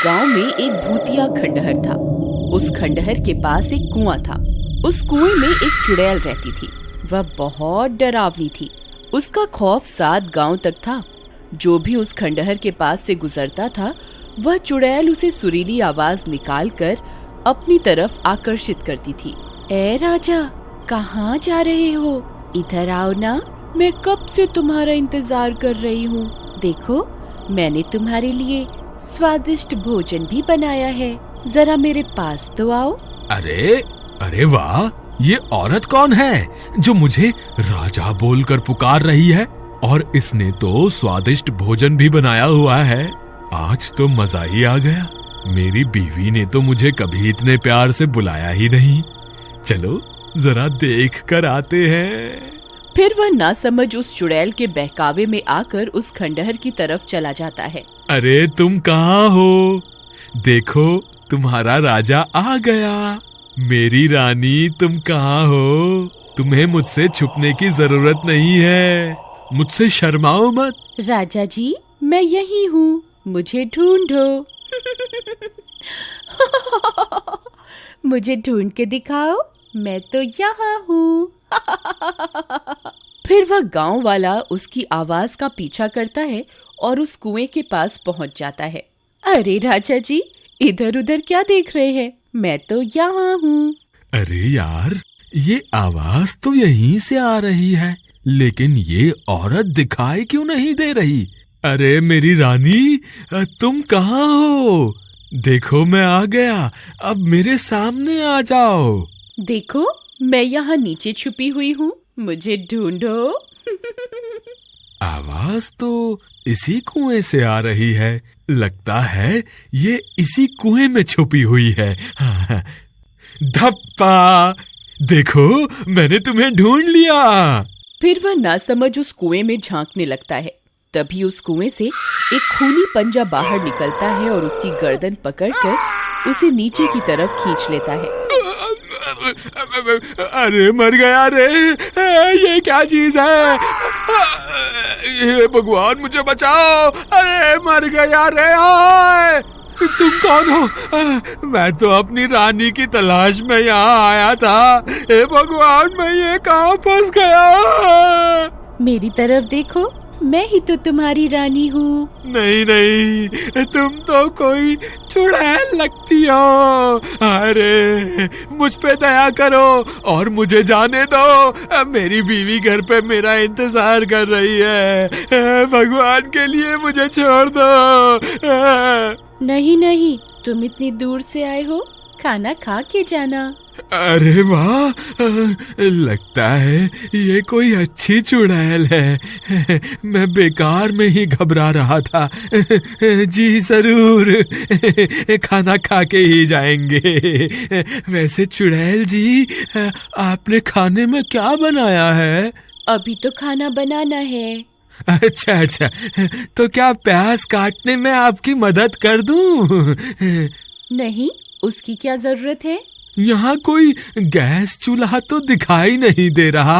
गांव में एक भूतिया खंडहर था। उस खंडहर के पास एक कुआं था। उस कुएं में एक चुड़ैल रहती थी। वह बहुत डरावनी थी। उसका खौफ 7 गांव तक था। जो भी उस खंडहर के पास से गुजरता था, वह चुड़ैल उसे सुरीली आवाज निकालकर अपनी तरफ आकर्षित करती थी। ए राजा, कहाँ जा रहे हो? इधर आओ ना, मैं कब से तुम्हारा इंतजार कर रही हूँ। देखो, मैंने तुम्हारे लिए स्वादिष्ट भोजन भी बनाया है, जरा मेरे पास तो आओ। अरे वाह, ये औरत कौन है जो मुझे राजा बोलकर पुकार रही है? और इसने तो स्वादिष्ट भोजन भी बनाया हुआ है। आज तो मजा ही आ गया। मेरी बीवी ने तो मुझे कभी इतने प्यार से बुलाया ही नहीं। चलो जरा देख कर आते हैं। फिर वह नासमझ उस चुड़ैल के बहकावे में आकर उस खंडहर की तरफ चला जाता है। अरे तुम कहाँ हो? देखो, तुम्हारा राजा आ गया। मेरी रानी, तुम कहाँ हो? तुम्हें मुझसे छुपने की जरूरत नहीं है। मुझसे शर्माओ मत। राजा जी, मैं यही हूँ, मुझे ढूंढो। मुझे ढूंढ के दिखाओ, मैं तो यहाँ हूँ। फिर वह गांव वाला उसकी आवाज का पीछा करता है और उस कुएं के पास पहुंच जाता है। अरे राजा जी, इधर उधर क्या देख रहे हैं? मैं तो यहाँ हूँ। अरे यार, ये आवाज तो यहीं से आ रही है, लेकिन ये औरत दिखाई क्यों नहीं दे रही? अरे मेरी रानी, तुम कहाँ हो? देखो, मैं आ गया। अब मेरे सामने आ जाओ। देखो, मैं यहाँ नीचे छुपी हुई हूँ, मुझे ढूंढो। आवाज तो इसी कुएं से आ रही है। लगता है ये इसी कुएं में छुपी हुई है। धप्पा! देखो, मैंने तुम्हें ढूंढ लिया। फिर वह नासमझ उस कुएं में झांकने लगता है। तभी उस कुएं से एक खूनी पंजा बाहर निकलता है और उसकी गर्दन पकड़कर उसे नीचे की तरफ खींच लेता है। अरे मर गया रे, ये क्या चीज है? हे भगवान, मुझे बचाओ। अरे मर गया रे। आए, तुम कौन हो? मैं तो अपनी रानी की तलाश में यहाँ आया था। हे भगवान, मैं ये कहाँ फंस गया? मेरी तरफ देखो, मैं ही तो तुम्हारी रानी हूँ। नहीं, तुम तो कोई चुड़ैल लगती हो। अरे मुझ पे दया करो और मुझे जाने दो। मेरी बीवी घर पे मेरा इंतजार कर रही है। भगवान के लिए मुझे छोड़ दो। नहीं, तुम इतनी दूर से आए हो, खाना खा के जाना। अरे वाह, लगता है ये कोई अच्छी चुड़ैल है। मैं बेकार में ही घबरा रहा था। जी जरूर, खाना खा के ही जाएंगे। वैसे चुड़ैल जी, आपने खाने में क्या बनाया है? अभी तो खाना बनाना है। अच्छा, तो क्या प्याज काटने में आपकी मदद कर दूं? नहीं, उसकी क्या जरूरत है? यहाँ कोई गैस चूल्हा तो दिखाई नहीं दे रहा।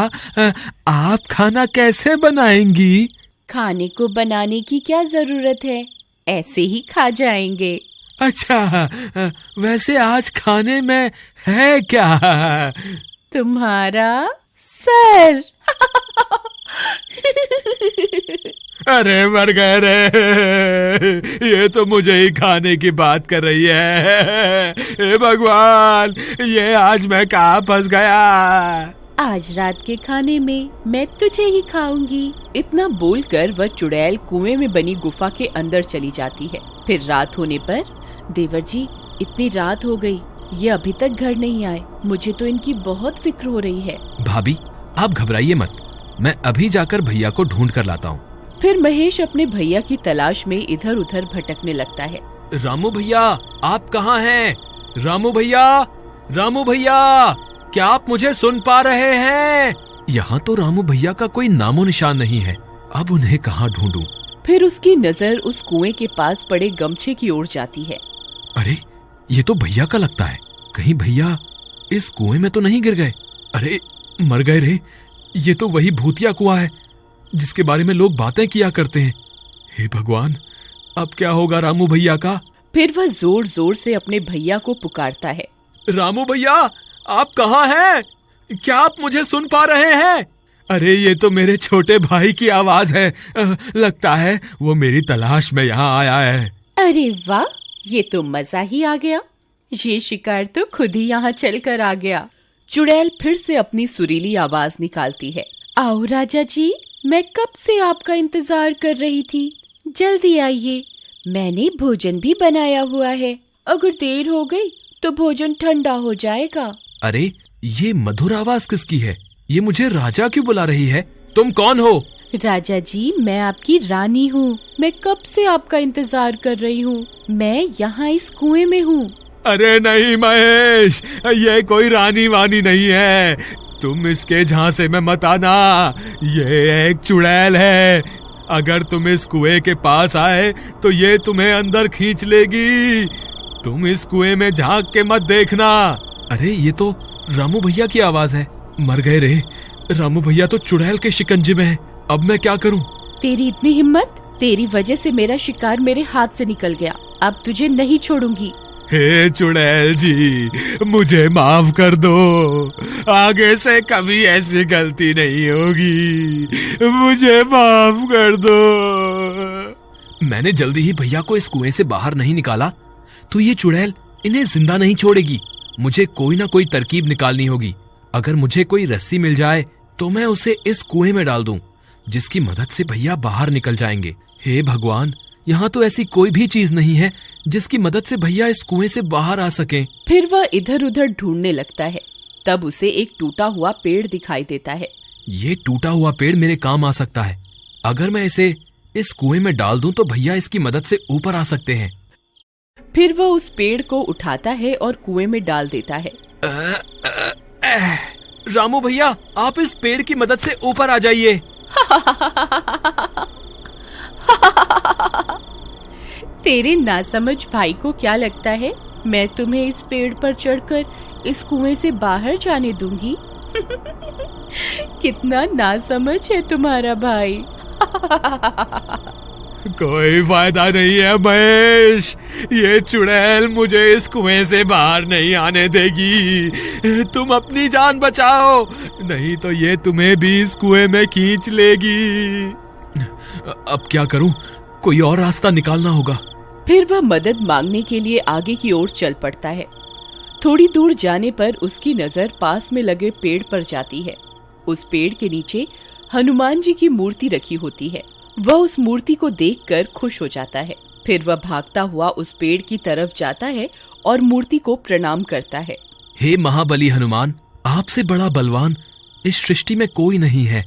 आप खाना कैसे बनाएंगी? खाने को बनाने की क्या जरूरत है, ऐसे ही खा जाएंगे। अच्छा, वैसे आज खाने में है क्या? तुम्हारा सर। अरे मर गए रे, ये तो मुझे ही खाने की बात कर रही है। हे भगवान, ये आज मैं कहाँ फंस गया? आज रात के खाने में मैं तुझे ही खाऊंगी। इतना बोलकर वह चुड़ैल कुएं में बनी गुफा के अंदर चली जाती है। फिर रात होने पर, देवर जी, इतनी रात हो गई, ये अभी तक घर नहीं आए। मुझे तो इनकी बहुत फिक्र हो रही है। भाभी, आप घबराइए मत, मैं अभी जाकर भैया को ढूंढ कर लाता हूँ। फिर महेश अपने भैया की तलाश में इधर उधर भटकने लगता है। रामू भैया, आप कहाँ हैं? रामू भैया, क्या आप मुझे सुन पा रहे हैं? यहाँ तो रामू भैया का कोई नामो निशान नहीं है। अब उन्हें कहाँ ढूंढूं? फिर उसकी नजर उस कुएं के पास पड़े गमछे की ओर जाती है। अरे, ये तो भैया का लगता है। कहीं भैया इस कुएं में तो नहीं गिर गए? अरे मर गए रे, ये तो वही भूतिया कुआं है जिसके बारे में लोग बातें किया करते हैं। हे भगवान, अब क्या होगा रामू भैया का? फिर वह जोर जोर से अपने भैया को पुकारता है। रामू भैया, आप कहाँ हैं? क्या आप मुझे सुन पा रहे हैं? अरे ये तो मेरे छोटे भाई की आवाज है। लगता है वो मेरी तलाश में यहाँ आया है। अरे वाह, ये तो मजा ही आ गया। ये शिकार तो खुद ही यहाँ चल कर आ गया। चुड़ैल फिर से अपनी सुरीली आवाज निकालती है। आओ राजा जी, मैं कब से आपका इंतजार कर रही थी। जल्दी आइए, मैंने भोजन भी बनाया हुआ है। अगर देर हो गई तो भोजन ठंडा हो जाएगा। अरे ये मधुर आवाज किसकी है? ये मुझे राजा क्यों बुला रही है? तुम कौन हो? राजा जी, मैं आपकी रानी हूँ। मैं कब से आपका इंतजार कर रही हूँ। मैं यहाँ इस कुएं में हूँ। अरे नहीं महेश, ये कोई रानी वानी नहीं है। तुम इसके झांसे में मत आना। ये एक चुड़ैल है। अगर तुम इस कुएं के पास आए तो ये तुम्हें अंदर खींच लेगी। तुम इस कुएं में झांक के मत देखना। अरे ये तो रामू भैया की आवाज है। मर गए रे, रामू भैया तो चुड़ैल के शिकंजे में है। अब मैं क्या करूं? तेरी इतनी हिम्मत! तेरी वजह से मेरा शिकार मेरे हाथ से निकल गया। अब तुझे नहीं छोड़ूंगी। हे चुड़ैल जी, मुझे माफ कर दो। आगे से कभी ऐसी गलती नहीं होगी। मुझे माफ कर दो। मैंने जल्दी ही भैया को इस कुएं से बाहर नहीं निकाला तो ये चुड़ैल इन्हें जिंदा नहीं छोड़ेगी। मुझे कोई ना कोई तरकीब निकालनी होगी। अगर मुझे कोई रस्सी मिल जाए तो मैं उसे इस कुएं में डाल दूं, जिसकी मदद से भैया बाहर निकल जाएंगे। हे भगवान, यहाँ तो ऐसी कोई भी चीज नहीं है जिसकी मदद से भैया इस कुएं से बाहर आ सकें। फिर वह इधर उधर ढूंढने लगता है। तब उसे एक टूटा हुआ पेड़ दिखाई देता है। ये टूटा हुआ पेड़ मेरे काम आ सकता है। अगर मैं इसे इस कुएं में डाल दूं तो भैया इसकी मदद से ऊपर आ सकते हैं। फिर वह उस पेड़ को उठाता है और कुएं में डाल देता है। रामू भैया, आप इस पेड़ की मदद से ऊपर आ जाइए। तेरे नासमझ भाई को क्या लगता है मैं तुम्हें इस पेड़ पर चढ़कर इस कुएं से बाहर जाने दूंगी? कितना नासमझ है तुम्हारा भाई। कोई फायदा नहीं है महेश, ये चुड़ैल मुझे इस कुएं से बाहर नहीं आने देगी। तुम अपनी जान बचाओ, नहीं तो ये तुम्हें भी इस कुएं में खींच लेगी। अब क्या करूं? कोई और रास्ता निकालना होगा। फिर वह मदद मांगने के लिए आगे की ओर चल पड़ता है। थोड़ी दूर जाने पर उसकी नजर पास में लगे पेड़ पर जाती है। उस पेड़ के नीचे हनुमान जी की मूर्ति रखी होती है। वह उस मूर्ति को देखकर खुश हो जाता है। फिर वह भागता हुआ उस पेड़ की तरफ जाता है और मूर्ति को प्रणाम करता है। हे महाबली हनुमान, आपसे बड़ा बलवान इस सृष्टि में कोई नहीं है।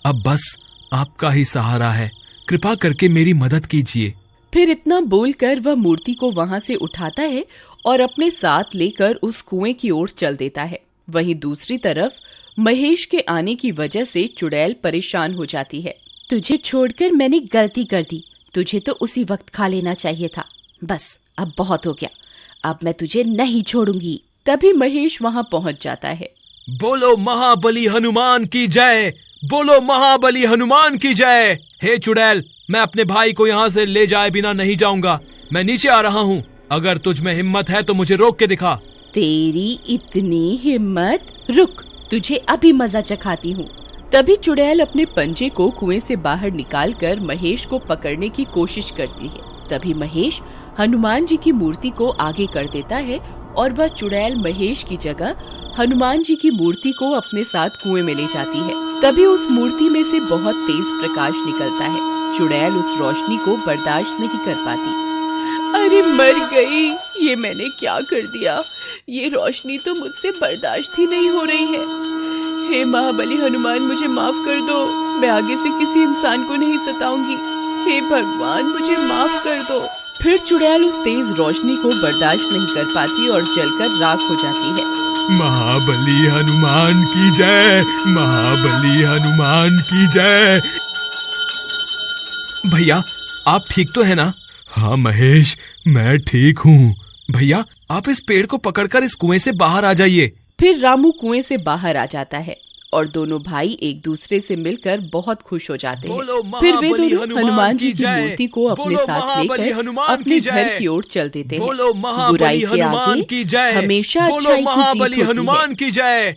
अब बस आपका ही सहारा है। कृपा करके मेरी मदद कीजिए। फिर इतना बोलकर वह मूर्ति को वहां से उठाता है और अपने साथ लेकर उस कुएं की ओर चल देता है। वहीं दूसरी तरफ महेश के आने की वजह से चुड़ैल परेशान हो जाती है। तुझे छोड़कर मैंने गलती कर दी। तुझे तो उसी वक्त खा लेना चाहिए था। बस अब बहुत हो गया। अब मैं तुझे नहीं छोड़ूंगी। तभी महेश वहां पहुंच जाता है। बोलो महाबली हनुमान की जय, बोलो महाबली हनुमान की जय। हे चुड़ैल, मैं अपने भाई को यहाँ से ले जाए बिना नहीं जाऊंगा। मैं नीचे आ रहा हूँ। अगर तुझ में हिम्मत है तो मुझे रोक के दिखा। तेरी इतनी हिम्मत? रुक, तुझे अभी मजा चखाती हूँ। तभी चुड़ैल अपने पंजे को कुएं से बाहर निकालकर महेश को पकड़ने की कोशिश करती है। तभी महेश हनुमान जी की मूर्ति को आगे कर देता है और वह चुड़ैल महेश की जगह हनुमान जी की मूर्ति को अपने साथ कुएं में ले जाती है। तभी उस मूर्ति में से बहुत तेज प्रकाश निकलता है। चुड़ैल उस रोशनी को बर्दाश्त नहीं कर पाती। अरे मर गई, ये मैंने क्या कर दिया? ये रोशनी तो मुझसे बर्दाश्त ही नहीं हो रही है। हे महाबली हनुमान, मुझे माफ कर दो। मैं आगे से किसी इंसान को नहीं सताऊंगी। हे भगवान, मुझे माफ कर दो। फिर चुड़ैल उस तेज रोशनी को बर्दाश्त नहीं कर पाती और जलकर राख हो जाती है। महाबली हनुमान की जय, महाबली हनुमान की जय। भैया, आप ठीक तो है ना? हाँ महेश, मैं ठीक हूँ। भैया, आप इस पेड़ को पकड़कर इस कुएं से बाहर आ जाइए। फिर रामू कुएं से बाहर आ जाता है और दोनों भाई एक दूसरे से मिलकर बहुत खुश हो जाते हैं। बोलो फिर वे महाबली दोनों हनुमान जी की जय। मूर्ति को अपने बोलो साथ महाबली लेकर हनुमान अपने की घर जय। की ओर चल देते हैं। बोलो महाबली बुराई के हनुमान आगे की जय। हमेशा बोलो अच्छाई की महाबली जीत होती है। हनुमान की जय।